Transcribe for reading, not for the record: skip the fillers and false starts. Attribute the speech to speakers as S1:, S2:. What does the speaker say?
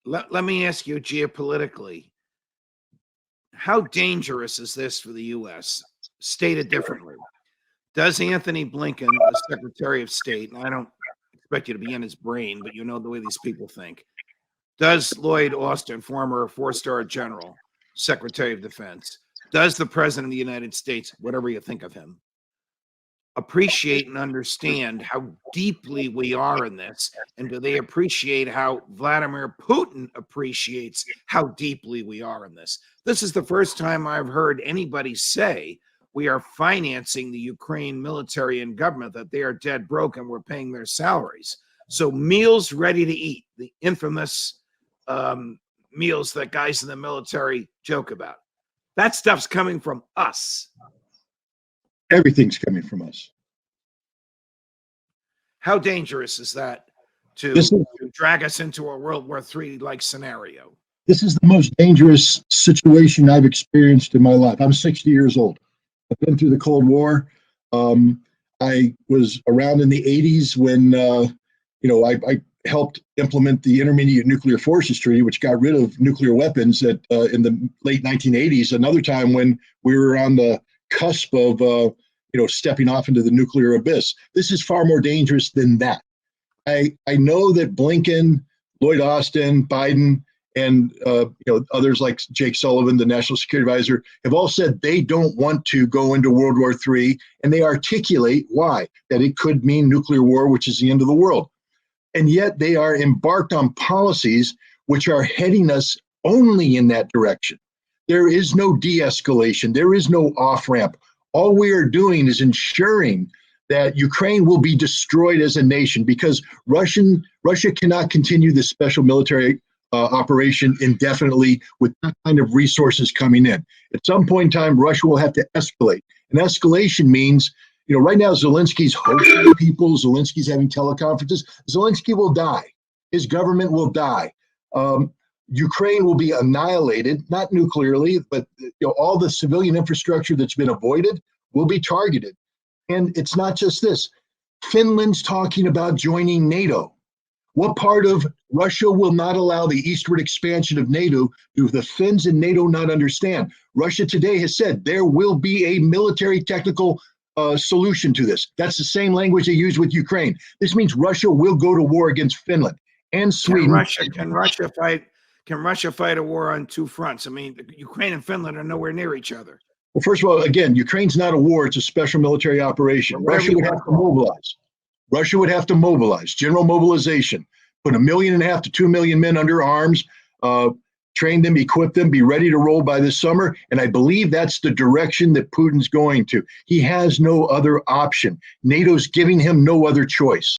S1: let me ask you geopolitically, how dangerous is this for the U.S.? Stated differently, does Anthony Blinken, the Secretary of State, and I don't expect you to be in his brain, but you know the way these people think, does Lloyd Austin, former four-star general, Secretary of Defense, does the President of the United States, whatever you think of him, appreciate and understand how deeply we are in this? And do they appreciate how Vladimir Putin appreciates how deeply we are in this? This is the first time I've heard anybody say we are financing the Ukraine military and government, that they are dead broke and we're paying their salaries. So meals ready to eat, the infamous meals that guys in the military joke about, that stuff's coming from us.
S2: Everything's coming from us.
S1: How dangerous is that to drag us into a World War III like scenario?
S2: This is the most dangerous situation I've experienced in my life. I'm 60 years old. I've been through the Cold War. I was around in the 80s when, I helped implement the Intermediate Nuclear Forces Treaty, which got rid of nuclear weapons in the late 1980s. Another time when we were on the cusp of, stepping off into the nuclear abyss. This is far more dangerous than that. I know that Blinken, Lloyd Austin, Biden, and others like Jake Sullivan, the National Security Advisor, have all said they don't want to go into World War III, and they articulate why, that it could mean nuclear war, which is the end of the world. And yet they are embarked on policies which are heading us only in that direction. There is no de-escalation. There is no off-ramp. All we are doing is ensuring that Ukraine will be destroyed as a nation, because Russia cannot continue this special military operation indefinitely with that kind of resources coming in. At some point in time, Russia will have to escalate. And escalation means, right now Zelensky's hosting people, Zelensky's having teleconferences. Zelensky will die. His government will die. Ukraine will be annihilated, not nuclearly, but all the civilian infrastructure that's been avoided will be targeted. And it's not just this. Finland's talking about joining NATO. What part of Russia will not allow the eastward expansion of NATO? Do the Finns and NATO not understand? Russia today has said there will be a military technical solution to this. That's the same language they use with Ukraine. This means Russia will go to war against Finland and Sweden.
S1: Can Russia fight a war on two fronts? I mean, Ukraine and Finland are nowhere near each other.
S2: Well, first of all, again, Ukraine's not a war. It's a special military operation. Russia would have to mobilize. Russia would have to mobilize, general mobilization, put 1.5 million to 2 million men under arms, train them, equip them, be ready to roll by this summer. And I believe that's the direction that Putin's going to. He has no other option. NATO's giving him no other choice.